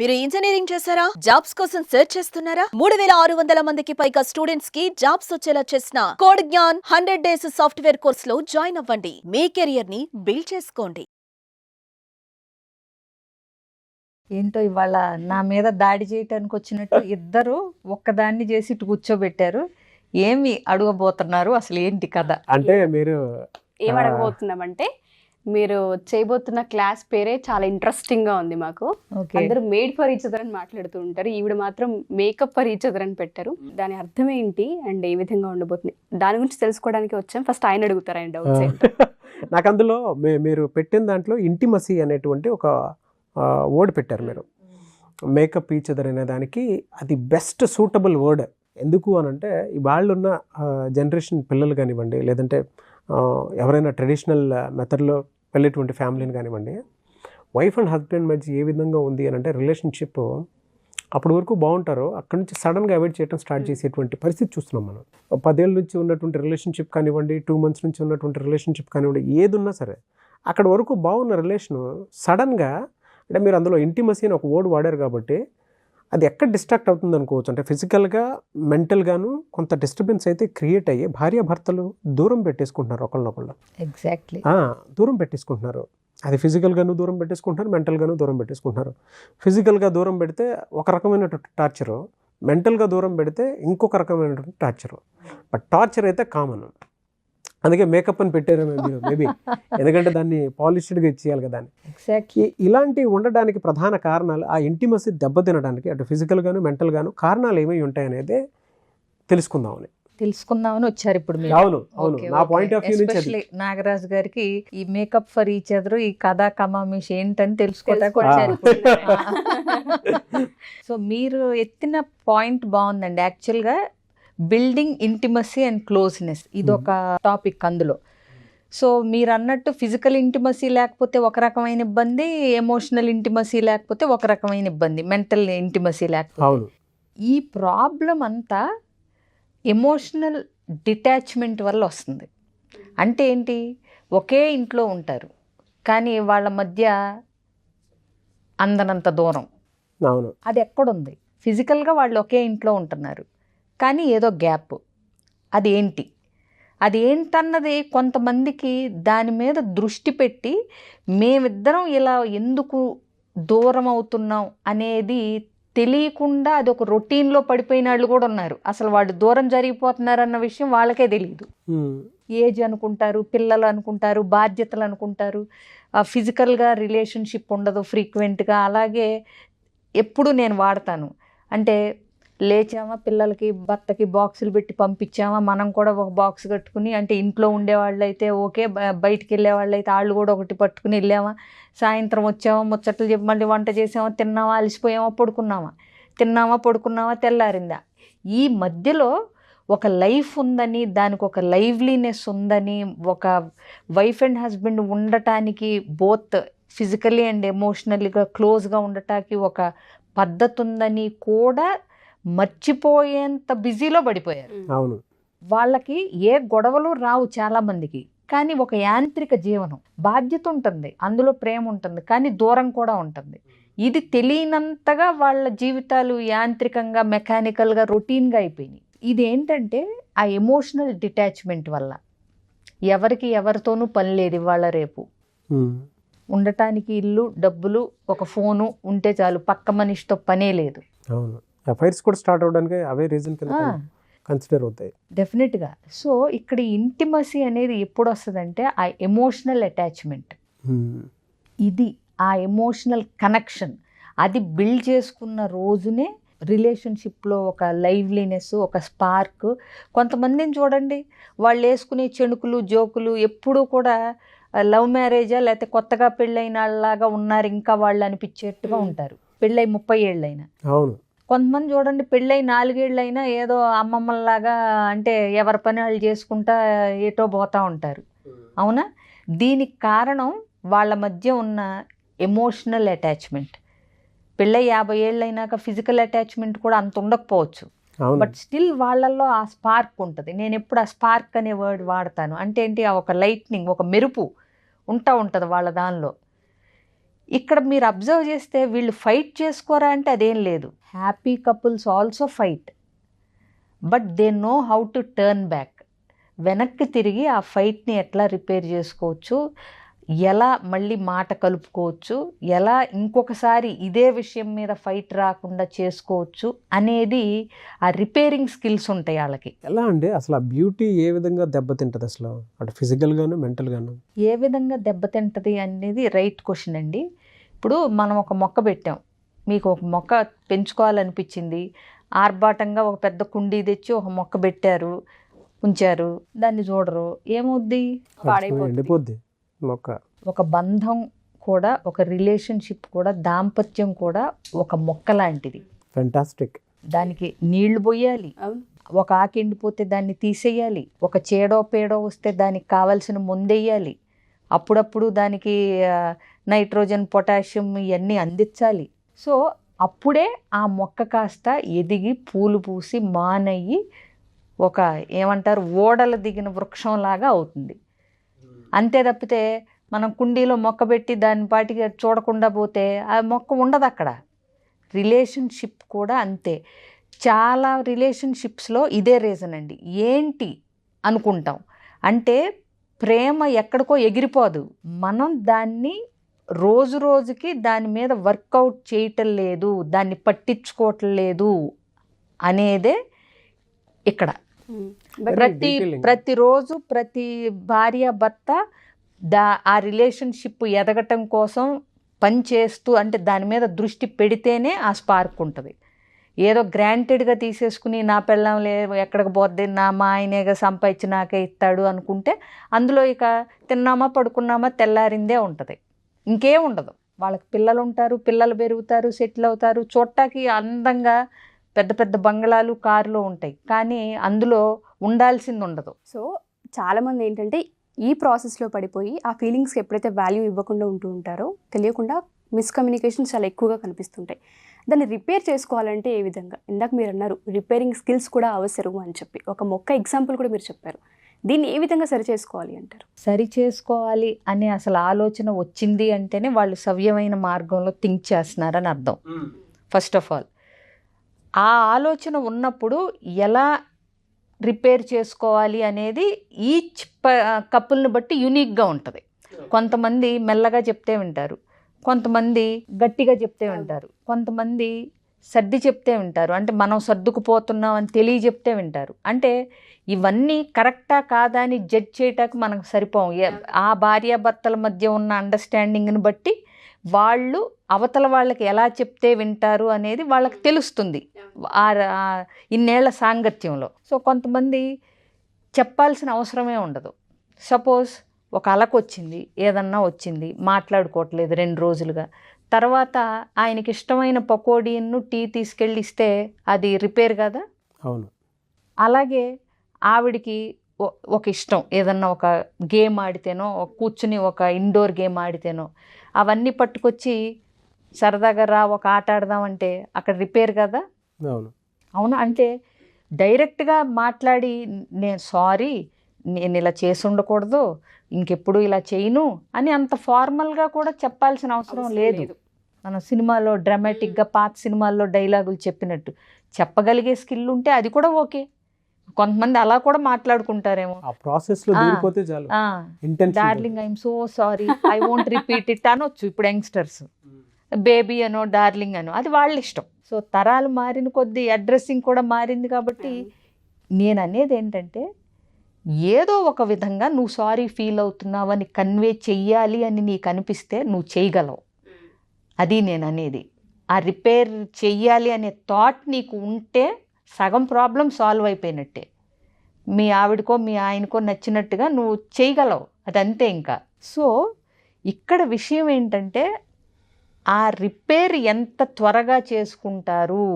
మీరు ఇంజనీరింగ్ చేశారా? జాబ్స్ కోసం సెర్చ్ చేస్తున్నారా? 3600 మందికి పైగా స్టూడెంట్స్ కి జాబ్స్ వచ్చేలా చేసిన code Gyan 100 days software course లో జాయిన్ అవ్వండి. మీ కెరియర్ ని బిల్డ్ చేసుకోండి. ఏంటో ఇవాళ నా మీద దాడి చేయటానికి వచ్చినట్టు ఇద్దరు ఒక్కదాన్ని చేసి ఇటు కూర్చోబెట్టారు. ఏమి అడగబోతున్నారు, అసలు ఏంటి కథ? అంటే మీరు ఏం అడగబోతున్నామంటే, మీరు చేయబోతున్న క్లాస్ పేరే చాలా ఇంట్రెస్టింగ్ గా ఉంది మాకు. ఓకే, అందరూ మేడ్ ఫర్ ఈచ్ అదర్ అని మాట్లాడుతూ ఉంటారు, ఈవిడ మాత్రం మేకప్ ఫర్ ఈచ్ అదర్ అని పెట్టారు. దాని అర్థం ఏంటి అండ్ ఏ విధంగా ఉండబోతుంది దాని గురించి తెలుసుకోవడానికి వచ్చాం. ఫస్ట్ ఆయన అడుగుతారు, ఆయన డౌట్స్ ఏంటో. నాకు అందులో మీరు పెట్టిన దాంట్లో ఇంటిమసీ అనేటువంటి ఒక వర్డ్ పెట్టారు మీరు. మేకప్ ఈచ్ అదర్ అనే దానికి అది బెస్ట్ సూటబుల్ వర్డ్. ఎందుకు అని అంటే వాళ్ళున్న జనరేషన్ పిల్లలు కానివ్వండి, లేదంటే ఎవరైనా ట్రెడిషనల్ మెథడ్లో వెళ్ళేటువంటి ఫ్యామిలీని కానివ్వండి, వైఫ్ అండ్ హస్బెండ్ మధ్య ఏ విధంగా ఉంది అని అంటే రిలేషన్షిప్ అప్పటి వరకు బాగుంటారో అక్కడి నుంచి సడన్గా అవాయిడ్ చేయడం స్టార్ట్ చేసేటువంటి పరిస్థితి చూస్తున్నాం మనం. 10 ఏళ్ళ నుంచి ఉన్నటువంటి రిలేషన్షిప్ కానివ్వండి, 2 months నుంచి ఉన్నటువంటి రిలేషన్షిప్ కానివ్వండి, ఏది ఉన్నా సరే అక్కడ వరకు బాగున్న రిలేషను సడన్గా, అంటే మీరు అందులో ఇంటిమసీ అని ఒక వర్డ్ వాడారు కాబట్టి అది ఎక్కడ డిస్ట్రాక్ట్ అవుతుంది అనుకోవచ్చు. అంటే ఫిజికల్గా మెంటల్గాను కొంత డిస్టర్బెన్స్ అయితే క్రియేట్ అయ్యి భార్యాభర్తలు దూరం పెట్టేసుకుంటున్నారు ఒకళ్ళనొకళ్ళు. ఎగ్జాక్ట్లీ. దూరం పెట్టేసుకుంటున్నారు. అది ఫిజికల్గాను దూరం పెట్టేసుకుంటున్నారు, మెంటల్గాను దూరం పెట్టేసుకుంటున్నారు. ఫిజికల్గా దూరం పెడితే ఒక రకమైనటువంటి టార్చరు, మెంటల్గా దూరం పెడితే ఇంకొక రకమైనటువంటి టార్చరు. బట్ టార్చర్ అయితే కామన్. అందుకే మేకప్ అని పెట్టారేమో మీరు మేబీ, ఎందుకంటే దాన్ని పాలిష్డ్గా ఇచ్చేయాలి కదా. ఎగ్జాక్ట్లీ. ఇలాంటివి ఉండడానికి ప్రధాన కారణాలు, ఆ ఇంటిమసీ దెబ్బతినడానికి అటు ఫిజికల్గాను మెంటల్గాను కారణాలు ఏమై ఉంటాయనేదే తెలుసుకుందామని వచ్చారు ఇప్పుడు మీరు. అవును, నా పాయింట్ ఆఫ్ వ్యూ నుంచి ఎస్పెషల్లీ నాగరాజు గారికి ఈ మేకప్ ఫర్ ఈచ్ అదర్, ఈ కథా కమామిష్ ఏంటని తెలుసుకోవడానికి వచ్చారు ఇప్పుడు. సో మీరు ఎత్తిన పాయింట్ బాగుందండి. యాక్చువల్గా బిల్డింగ్ ఇంటిమసీ అండ్ క్లోజ్నెస్ ఇదొక టాపిక్ అందులో. సో మీరు అన్నట్టు ఫిజికల్ ఇంటిమసీ లేకపోతే ఒక రకమైన ఇబ్బంది, ఎమోషనల్ ఇంటిమసీ లేకపోతే ఒక రకమైన ఇబ్బంది, మెంటల్ ఇంటిమసీ లేకపోతే. ఈ ప్రాబ్లం అంతా ఎమోషనల్ డిటాచ్మెంట్ వల్ల వస్తుంది. అంటే ఏంటి, ఒకే ఇంట్లో ఉంటారు కానీ వాళ్ళ మధ్య అందనంత దూరం. అది ఎక్కడుంది? ఫిజికల్గా వాళ్ళు ఒకే ఇంట్లో ఉంటున్నారు కానీ ఏదో గ్యాప్. అది ఏంటన్నది కొంతమందికి దాని మీద దృష్టి పెట్టి మేమిద్దరం ఇలా ఎందుకు దూరం అవుతున్నాం అనేది తెలియకుండా అది ఒక రొటీన్లో పడిపోయిన వాళ్ళు కూడా ఉన్నారు. అసలు వాళ్ళు దూరం జరిగిపోతున్నారు అన్న విషయం వాళ్ళకే తెలియదు. ఏజ్ అనుకుంటారు, పిల్లలు అనుకుంటారు, బాధ్యతలు అనుకుంటారు, ఫిజికల్గా రిలేషన్షిప్ ఉండదు ఫ్రీక్వెంట్గా. అలాగే ఎప్పుడు నేను వాడతాను అంటే, లేచామా, పిల్లలకి భర్తకి బాక్సులు పెట్టి పంపించామా, మనం కూడా ఒక బాక్స్ కట్టుకుని, అంటే ఇంట్లో ఉండేవాళ్ళు అయితే ఓకే, బయటికి వెళ్ళే వాళ్ళు అయితే వాళ్ళు కూడా ఒకటి పట్టుకుని వెళ్ళామా, సాయంత్రం వచ్చామా, ముచ్చట్లు చెప్పి మళ్ళీ వంట చేసామా, తిన్నామా, అలసిపోయామా, పడుకున్నామా, తెల్లారిందా. ఈ మధ్యలో ఒక లైఫ్ ఉందని, దానికి ఒక లైవ్లీనెస్ ఉందని, ఒక వైఫ్ అండ్ హస్బెండ్ ఉండటానికి బోత్ ఫిజికల్లీ అండ్ ఎమోషనల్గా క్లోజ్గా ఉండటానికి ఒక పద్ధతి ఉందని కూడా మర్చిపోయేంత బిజీలో పడిపోయారు. అవును, వాళ్ళకి ఏ గొడవలు రావు చాలా మందికి, కానీ ఒక యాంత్రిక జీవనం, బాధ్యత ఉంటుంది, అందులో ప్రేమ ఉంటుంది, కానీ దూరం కూడా ఉంటుంది. ఇది తెలియనంతగా వాళ్ళ జీవితాలు యాంత్రికంగా, మెకానికల్గా, రొటీన్గా అయిపోయినాయి. ఇది ఏంటంటే ఆ ఎమోషనల్ డిటాచ్మెంట్ వల్ల ఎవరికి ఎవరితోనూ పని లేదు. ఇవాళ రేపు ఉండటానికి ఇల్లు, డబ్బులు, ఒక ఫోను ఉంటే చాలు, పక్క మనిషితో పనే లేదు. అవును, అఫైర్స్ కూడా స్టార్ట్ అవడానికి అవే రీజన్ కింద కన్సిడర్ అవుతాయి డెఫినెట్గా. సో ఇక్కడ ఇంటిమసీ అనేది ఎప్పుడు వస్తుందంటే ఆ ఎమోషనల్ అటాచ్మెంట్, ఇది ఆ ఎమోషనల్ కనెక్షన్, అది బిల్డ్ చేసుకున్న రోజునే రిలేషన్షిప్లో ఒక లైవ్లీనెస్, ఒక స్పార్క్. కొంతమందిని చూడండి, వాళ్ళు వేసుకునే చెణుకులు, జోకులు ఎప్పుడూ కూడా లవ్ మ్యారేజా లేకపోతే కొత్తగా పెళ్ళైన వాళ్ళలాగా ఉన్నారు ఇంకా వాళ్ళు అనిపించేట్టుగా ఉంటారు, పెళ్ళై 30 ఏళ్ళైనా. అవును, కొంతమంది చూడండి, పెళ్ళై 4 ఏళ్ళైనా ఏదో అమ్మమ్మల్లాగా, అంటే ఎవరి పని వాళ్ళు చేసుకుంటా ఏటో పోతూ ఉంటారు. అవునా? దీనికి కారణం వాళ్ళ మధ్య ఉన్న ఎమోషనల్ అటాచ్మెంట్. పెళ్ళై 50 ఏళ్ళైనాక ఫిజికల్ అటాచ్మెంట్ కూడా అంత ఉండకపోవచ్చు, బట్ స్టిల్ వాళ్ళల్లో ఆ స్పార్క్ ఉంటుంది. నేను ఎప్పుడు ఆ స్పార్క్ అనే వర్డ్ వాడతాను. అంటే ఏంటి, ఒక లైట్నింగ్, ఒక మెరుపు ఉంటుంది వాళ్ళ దానిలో. ఇక్కడ మీరు అబ్జర్వ్ చేస్తే వీళ్ళు ఫైట్ చేసుకోరా అంటే అదేం లేదు. Happy couples also fight, but they know how to turn back. వెనక్కి తిరిగి ఆ ఫైట్ని ఎట్లా రిపేర్ చేసుకోవచ్చు, ఎలా మళ్ళీ మాట కలుపుకోవచ్చు, ఎలా ఇంకొకసారి ఇదే విషయం మీద ఫైట్ రాకుండా చేసుకోవచ్చు అనేది ఆ రిపేరింగ్ స్కిల్స్ ఉంటాయి వాళ్ళకి. ఎలా అండి అసలు ఆ బ్యూటీ ఏ విధంగా దెబ్బతింటది అసలు, అటు ఫిజికల్గాను మెంటల్గాను? ఏ విధంగా దెబ్బతింటది అనేది రైట్ క్వశ్చన్ అండి. ఇప్పుడు మనం ఒక మొక్క పెట్టాం, మీకు ఒక మొక్క పెంచుకోవాలనిపించింది, ఆర్భాటంగా ఒక పెద్ద కుండీ తెచ్చి ఒక మొక్క పెట్టారు, ఉంచారు, దాన్ని చూడరు, ఏమవుద్ది? ఎండిపోద్ది మొక్క. ఒక బంధం కూడా, ఒక రిలేషన్షిప్ కూడా, దాంపత్యం కూడా ఒక మొక్క లాంటిది. ఫెంటాస్టిక్. దానికి నీళ్లు పోయాలి, అవును. ఒక ఆకు ఎండిపోతే దాన్ని తీసేయాలి, ఒక చేడో పేడో వస్తే దానికి కావాల్సిన ముందెయ్యాలి, అప్పుడప్పుడు దానికి నైట్రోజన్ పొటాషియం ఇవన్నీ అందించాలి. సో అప్పుడే ఆ మొక్క కాస్త ఎదిగి పూలు పూసి మానయ్యి ఒక ఏమంటారు ఓడలు దిగిన వృక్షంలాగా అవుతుంది. అంతే తప్పితే మనం కుండీలో మొక్క పెట్టి దాని పాటికి చూడకుండా పోతే ఆ మొక్క ఉండదు అక్కడ. రిలేషన్షిప్ కూడా అంతే. చాలా రిలేషన్షిప్స్లో ఇదే రీజన్ అండి. ఏంటి అనుకుంటాం అంటే ప్రేమ ఎక్కడికో ఎగిరిపోదు, మనం దాన్ని రోజు రోజుకి దాని మీద వర్కౌట్ చేయటం లేదు, దాన్ని పట్టించుకోవటం లేదు అనేదే ఇక్కడ. ప్రతిరోజు ప్రతి భార్య భర్త ఆ రిలేషన్షిప్ ఎదగటం కోసం పని చేస్తూ, అంటే దాని మీద దృష్టి పెడితేనే ఆ స్పార్క్ ఉంటుంది. ఏదో గ్రాంటెడ్గా తీసేసుకుని నా పెళ్ళం ఎక్కడికి పోద్ది, మా ఆయనేగా సంపాదించి నాకే ఇస్తాడు అనుకుంటే అందులో ఇక తిన్నామా పడుకున్నామా తెల్లారిందే ఉంటుంది, ఇంకేం ఉండదు. వాళ్ళకి పిల్లలు ఉంటారు, పిల్లలు పెరుగుతారు, సెటిల్ అవుతారు, చూడటానికి అందంగా పెద్ద పెద్ద బంగ్లాలు కార్లు ఉంటాయి, కానీ అందులో ఉండాల్సింది ఉండదు. సో చాలామంది ఏంటంటే ఈ ప్రాసెస్లో పడిపోయి ఆ ఫీలింగ్స్కి ఎప్పుడైతే వాల్యూ ఇవ్వకుండా ఉంటూ ఉంటారో తెలియకుండా మిస్కమ్యూనికేషన్స్ చాలా ఎక్కువగా కనిపిస్తుంటాయి. దాన్ని రిపేర్ చేసుకోవాలంటే ఏ విధంగా? ఇందాక మీరు అన్నారు రిపేరింగ్ స్కిల్స్ కూడా అవసరం అని చెప్పి, ఒక మొక్క ఎగ్జాంపుల్ కూడా మీరు చెప్పారు. దీన్ని ఏ విధంగా సరి చేసుకోవాలి అంటారు? సరి చేసుకోవాలి అనే అసలు ఆలోచన వచ్చింది అంటేనే వాళ్ళు సవ్యమైన మార్గంలో థింక్ చేస్తున్నారని అర్థం. ఫస్ట్ ఆఫ్ ఆల్ ఆ ఆలోచన ఉన్నప్పుడు ఎలా రిపేర్ చేసుకోవాలి అనేది ఈచ్ కపుల్ని బట్టి యూనిక్గా ఉంటుంది. కొంతమంది మెల్లగా చెప్తే వింటారు, కొంతమంది గట్టిగా చెప్తే వింటారు, కొంతమంది సర్ది చెప్తే వింటారు, అంటే మనం సర్దుకుపోతున్నాం అని తెలియజెప్తే వింటారు. అంటే ఇవన్నీ కరెక్టా కాదా అని జడ్జ్ చేయటానికి మనకు సరిపోం. ఆ భార్యాభర్తల మధ్య ఉన్న అండర్స్టాండింగ్ని బట్టి వాళ్ళు అవతల వాళ్ళకి ఎలా చెప్తే వింటారు అనేది వాళ్ళకి తెలుస్తుంది ఇన్నేళ్ల సాంగత్యంలో. సో కొంతమంది చెప్పాల్సిన అవసరమే ఉండదు. సపోజ్ ఒక అలకు వచ్చింది, ఏదన్నా వచ్చింది, మాట్లాడుకోవట్లేదు 2 రోజులుగా, తర్వాత ఆయనకి ఇష్టమైన పకోడీను టీ తీసుకెళ్ళి ఇస్తే అది రిపేర్ కదా? అవును. అలాగే ఆవిడికి ఒక ఇష్టం, ఏదన్నా ఒక గేమ్ ఆడితేనో, కూర్చుని ఒక ఇండోర్ గేమ్ ఆడితేనో, అవన్నీ పట్టుకొచ్చి సరదాగా రా ఒక ఆట ఆడదామంటే అక్కడ రిపేర్ కదా? అవును. అవును. అంటే డైరెక్ట్గా మాట్లాడి నేను ఇలా చేసి ఉండకూడదు, ఇంకెప్పుడు ఇలా చేయను అని అంత ఫార్మల్గా కూడా చెప్పాల్సిన అవసరం లేదు. మన సినిమాలో డ్రామాటిక్గా పాత సినిమాల్లో డైలాగులు చెప్పినట్టు చెప్పగలిగే స్కిల్ ఉంటే అది కూడా ఓకే. కొంతమంది అలా కూడా మాట్లాడుకుంటారేమో, ఆ ప్రాసెస్లో దిగిపోతే చాలు. Darling I'm so sorry, I won't repeat it అనొచ్చు. ఇప్పుడు యంగ్స్టర్స్ బేబీ అనో డార్లింగ్ అనో అది వాళ్ళ ఇష్టం. సో తరాలు మారిన కొద్దీ అడ్రస్సింగ్ కూడా మారింది. కాబట్టి నేను అనేది ఏంటంటే ఏదో ఒక విధంగా నువ్వు సారీ ఫీల్ అవుతున్నావు అని కన్వే చెయ్యాలి అని నీకు అనిపిస్తే నువ్వు చేయగలవు. అది నేను అనేది. ఆ రిపేర్ చెయ్యాలి అనే థాట్ నీకు ఉంటే సగం ప్రాబ్లం సాల్వ్ అయిపోయినట్టే. మీ ఆవిడకో మీ ఆయనకో నచ్చినట్టుగా నువ్వు చేయగలవు, అదంతే ఇంకా. సో ఇక్కడ విషయం ఏంటంటే ఆ రిపేర్ ఎంత త్వరగా చేసుకుంటారు,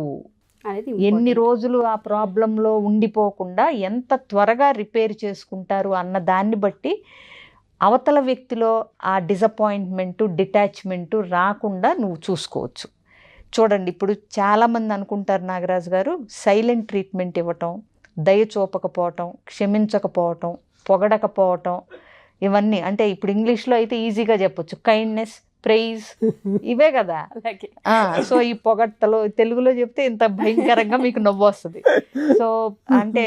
ఎన్ని రోజులు ఆ ప్రాబ్లంలో ఉండిపోకుండా ఎంత త్వరగా రిపేర్ చేసుకుంటారు అన్న దాన్ని బట్టి అవతల వ్యక్తిలో ఆ డిసప్పాయింట్మెంటు, డిటాచ్మెంటు రాకుండా నువ్వు చూసుకోవచ్చు. చూడండి, ఇప్పుడు చాలామంది అనుకుంటారు నాగరాజు గారు, సైలెంట్ ట్రీట్మెంట్ ఇవ్వటం, దయ చూపకపోవటం, క్షమించకపోవటం, పొగడకపోవటం, ఇవన్నీ అంటే ఇప్పుడు ఇంగ్లీష్లో అయితే ఈజీగా చెప్పొచ్చు, కైండ్నెస్, ప్రైజ్ ఇవే కదా. అలాగే సో ఈ పొగట్టలు తెలుగులో చెప్తే ఇంత భయంకరంగా మీకు నవ్వు వస్తుంది. సో అంటే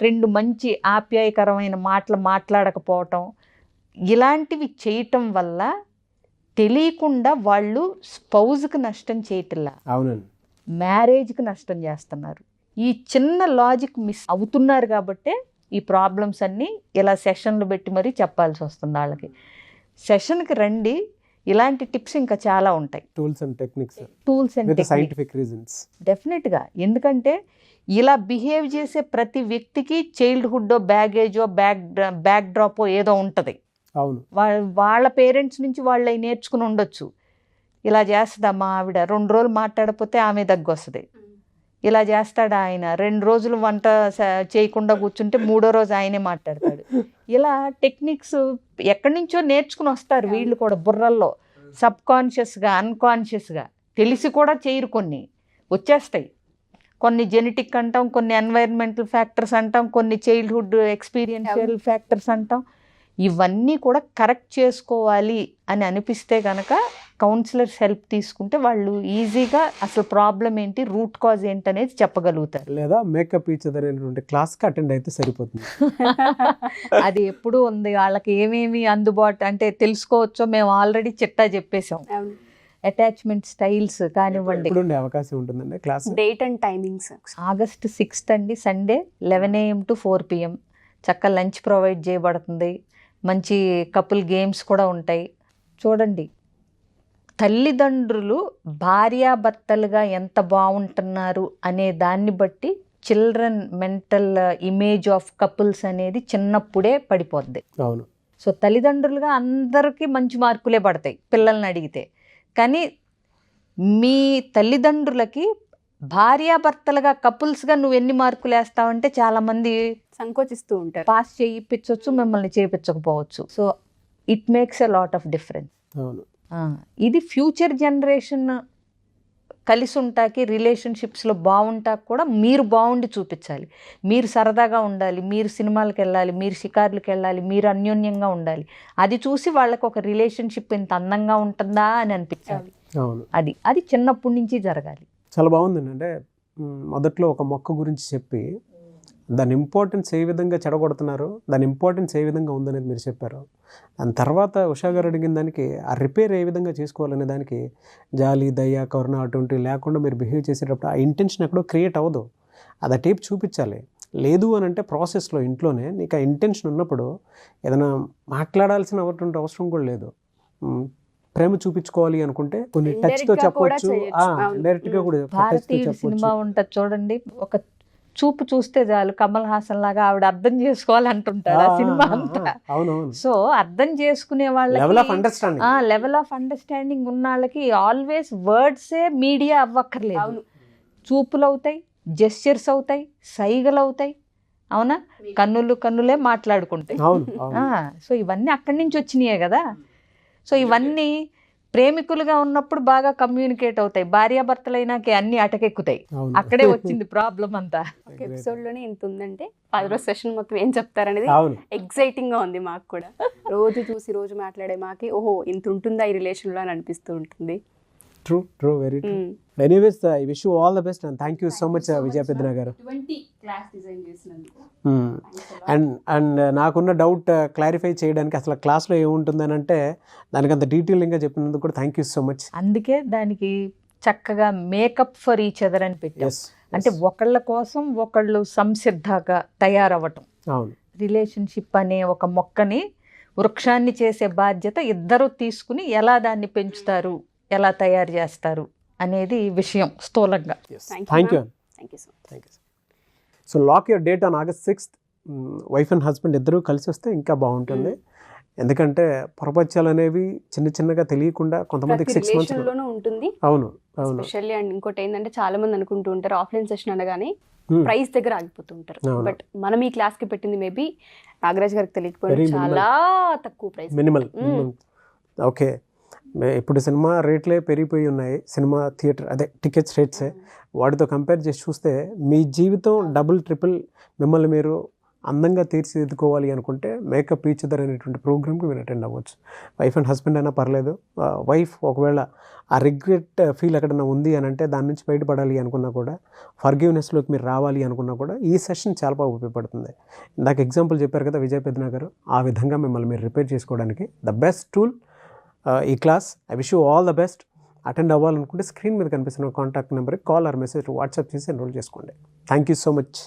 రెండు మంచి ఆప్యాయకరమైన మాటలు మాట్లాడకపోవటం ఇలాంటివి చేయటం వల్ల తెలియకుండా వాళ్ళు స్పౌజ్కి నష్టం చేయటంలా, అవునండి, మ్యారేజ్కి నష్టం చేస్తున్నారు. ఈ చిన్న లాజిక్ మిస్ అవుతున్నారు కాబట్టే ఈ ప్రాబ్లమ్స్ అన్నీ ఇలా సెషన్లు పెట్టి మరీ చెప్పాల్సి వస్తుంది వాళ్ళకి. సెషన్కి రండి, ఇలాంటి టిప్స్ ఇంకా చాలా ఉంటాయి. Tools and techniques, tools and techniques scientific reasons డెఫినెట్గా. ఎందుకంటే ఇలా బిహేవ్ చేసే ప్రతి వ్యక్తికి చైల్డ్హుడ్ బ్యాగేజో బ్యాక్ డ్రాపో ఏదో ఉంటుంది. అవును, వాళ్ళ పేరెంట్స్ నుంచి వాళ్ళు అవి నేర్చుకుని ఉండొచ్చు. ఇలా చేస్తుందమ్మా ఆవిడ, 2 రోజులు మాట్లాడకపోతే ఆమె దగ్గు వస్తుంది. ఇలా చేస్తాడు ఆయన, 2 రోజులు వంట చేయకుండా కూర్చుంటే 3వ రోజు ఆయనే మాట్లాడతాడు. ఇలా టెక్నిక్స్ ఎక్కడి నుంచో నేర్చుకుని వస్తారు వీళ్ళు కూడా. బుర్రల్లో సబ్ కాన్షియస్గా అన్కాన్షియస్గా తెలిసి కూడా చేయరు, కొన్ని వచ్చేస్తాయి. కొన్ని జెనెటిక్ అంటాం, కొన్ని ఎన్వైరన్మెంటల్ ఫ్యాక్టర్స్ అంటాం, కొన్ని చైల్డ్హుడ్ ఎక్స్పీరియన్షియల్ ఫ్యాక్టర్స్ అంటాం. ఇవన్నీ కూడా కరెక్ట్ చేసుకోవాలి అని అనిపిస్తే కనుక కౌన్సిలర్స్ హెల్ప్ తీసుకుంటే వాళ్ళు ఈజీగా అసలు ప్రాబ్లం ఏంటి, రూట్ కాజ్ ఏంటి అనేది చెప్పగలుగుతారు. లేదా మేకప్ ఈచ్ అదర్ అనేటువంటి క్లాస్కి అటెండ్ అయితే సరిపోతుంది. అది ఎప్పుడూ ఉంది. వాళ్ళకి ఏమేమి అందుబాటు అంటే తెలుసుకోవచ్చో మేము ఆల్రెడీ చిట్టా చెప్పేసాం. అటాచ్మెంట్ స్టైల్స్ కానివ్వండి. ఇప్పుడు ఉండే అవకాశం ఉంటుందండి class? Date and timings August 6th అండి, సండే 11 AM to 4 PM. చక్కగా లంచ్ ప్రొవైడ్ చేయబడుతుంది. మంచి కపుల్ గేమ్స్ కూడా ఉంటాయి. చూడండి, తల్లిదండ్రులు భార్యాభర్తలుగా ఎంత బాగుంటున్నారు అనే దాన్ని బట్టి children mental image of couples అనేది చిన్నప్పుడే పడిపోద్ది. అవును. సో తల్లిదండ్రులుగా అందరికీ మంచి మార్కులే పడతాయి పిల్లల్ని అడిగితే. కానీ మీ తల్లిదండ్రులకి భార్యాభర్తలుగా కపుల్స్గా నువ్వు ఎన్ని మార్కులు వేస్తావంటే చాలామంది సంకోచిస్తూ ఉంటారు. పాస్ చేయించవచ్చు, మిమ్మల్ని చేయించకపోవచ్చు. So it makes a lot of difference. అవును. ఇది ఫ్యూచర్ జనరేషన్ కలిసి ఉంటాకి, రిలేషన్షిప్స్లో బాగుంటాకి కూడా మీరు బాగుండి చూపించాలి. మీరు సరదాగా ఉండాలి, మీరు సినిమాలకు వెళ్ళాలి, మీరు షికార్లకు వెళ్ళాలి, మీరు అన్యోన్యంగా ఉండాలి. అది చూసి వాళ్ళకి ఒక రిలేషన్షిప్ ఇంత అందంగా ఉంటుందా అని అనిపించాలి. అవును, అది చిన్నప్పటి నుంచి జరగాలి. చాలా బాగుందండి. అంటే మొదట్లో ఒక మొక్క గురించి చెప్పి దాని ఇంపార్టెన్స్ ఏ విధంగా చెడగొడుతున్నారు, దాని ఇంపార్టెన్స్ ఏ విధంగా ఉందనేది మీరు చెప్పారు. దాని తర్వాత ఉషా గారు అడిగిన దానికి ఆ రిపేర్ ఏ విధంగా చేసుకోవాలనే దానికి జాలి, దయ, కరుణ అటువంటివి లేకుండా మీరు బిహేవ్ చేసేటప్పుడు ఆ ఇంటెన్షన్ ఎక్కడో క్రియేట్ అవ్వదు. అది ఆ టేప్ చూపించాలి. లేదు అని అంటే ప్రాసెస్లో ఇంట్లోనే నీకు ఆ ఇంటెన్షన్ ఉన్నప్పుడు ఏదైనా మాట్లాడాల్సిన అవసరం కూడా లేదు. ప్రేమ చూపించుకోవాలి అనుకుంటే కొన్ని టచ్తో చెప్పవచ్చు, డైరెక్ట్గా కూడా భారతీయుడు సినిమా ఉంటుంది చూడండి, ఒక చూపు చూస్తే చాలు కమల్ హాసన్ లాగా ఆవిడ అర్థం చేసుకోవాలంటుంటారు ఆ సినిమా అంతా. సో అర్థం చేసుకునే వాళ్ళకి లెవెల్ ఆఫ్ అండర్స్టాండింగ్ ఉన్న వాళ్ళకి ఆల్వేస్ వర్డ్సే మీడియా అవ్వక్కర్లేదు. చూపులు అవుతాయి, జెస్చర్స్ అవుతాయి, సైగలు అవుతాయి. అవునా? కన్నులే మాట్లాడుకుంటాయి. సో ఇవన్నీ అక్కడి నుంచి వచ్చినాయే కదా. సో ఇవన్నీ ప్రేమికులుగా ఉన్నప్పుడు బాగా కమ్యూనికేట్ అవుతాయి, భార్యాభర్తలైనాకే అన్ని అటకెక్కుతాయి. అక్కడే వచ్చింది ప్రాబ్లం అంతా. ఒక ఎపిసోడ్లోనే ఇంత ఉందంటే 10 రోజు సెషన్ మొత్తం ఏం చెప్తారనేది ఎక్సైటింగ్గా ఉంది మాకు కూడా. రోజు చూసి రోజు మాట్లాడే మాకి ఓహో ఇంత ఉంటుందా ఈ రిలేషన్లో అని అనిపిస్తూ ఉంటుంది. True, very true. Anyways, I wish you all the best and thank you so much, Vijaya Pedna garu. 20 class design చేసినందుకు. అండ్ నాకున్న డౌట్ క్లారిఫై చేయడానికి అసలు క్లాస్లో ఏముంటుందని అంటే దానికి అంత డీటెయిలింగ్గా చెప్పినందుకు కూడా థ్యాంక్ యూ సో మచ్. అందుకే దానికి చక్కగా మేకప్ ఫర్ ఈచ్ అదర్ అని పెట్టాం. అంటే ఒకళ్ళ కోసం ఒకళ్ళు సంసిద్ధంగా తయారవ్వటం. అవును. రిలేషన్షిప్ అనే ఒక మొక్కని వృక్షాన్ని చేసే బాధ్యత ఇద్దరు తీసుకుని ఎలా దాన్ని పెంచుతారు, ఎలా తయారు చేస్తారు అనేది విషయం స్థూలంగా. Thank you. So lock your date on August 6th. Wife and husband ఇద్దరూ కలిసి వస్తే ఇంకా బాగుంటుంది. ఎందుకంటే ప్రపంచాలు అనేవి చిన్నగా తెలియకుండా కొంతమందికి 6 months ఉంటుంది. అవును. స్పెషల్లీ అండ్ ఇంకోటి ఏంటంటే చాలా మంది అనుకుంటూ ఉంటారు ఆఫ్లైన్ సెషన్ అనగానే ప్రైస్ దగ్గర ఆగిపోతూ ఉంటారు. బట్ మనం ఈ క్లాస్ కి పెట్టింది మేబీ నాగరాజ్ గారికి తెలియకపోయింది చాలా తక్కువ ప్రైస్, మినిమల్. ఓకే, ఇప్పుడు సినిమా రేట్లే పెరిగిపోయి ఉన్నాయి. సినిమా థియేటర్ టికెట్స్ రేట్సే వాటితో కంపేర్ చేసి చూస్తే మీ జీవితం డబుల్ ట్రిపుల్ మిమ్మల్ని మీరు అందంగా తీర్చిదిద్దుకోవాలి అనుకుంటే మేకప్ ఈచ్ అదర్ అనేటువంటి ప్రోగ్రామ్కి మీరు అటెండ్ అవ్వచ్చు. వైఫ్ అండ్ హస్బెండ్ అయినా పర్లేదు. వైఫ్ ఒకవేళ ఆ రిగ్రెట్ ఫీల్ ఎక్కడైనా ఉంది అని అంటే దాని నుంచి బయటపడాలి అనుకున్నా కూడా, ఫర్గివ్నెస్లోకి మీరు రావాలి అనుకున్నా కూడా ఈ సెషన్ చాలా బాగా ఉపయోగపడుతుంది. ఇందాక ఎగ్జాంపుల్ చెప్పారు కదా విజయ్ పెద్దనా గారు, ఆ విధంగా మిమ్మల్ని మీరు రిపేర్ చేసుకోవడానికి ద బెస్ట్ టూల్ ఈ class. I wish you all the best. Attend అవ్వాలనుకుంటే స్క్రీన్ మీద కనిపిస్తున్న కాంటాక్ట్ నెంబర్కి కాల్ ఆర్ మెసేజ్ వాట్సాప్ చేసి ఎన్రోల్ చేసుకోండి. Thank you so much.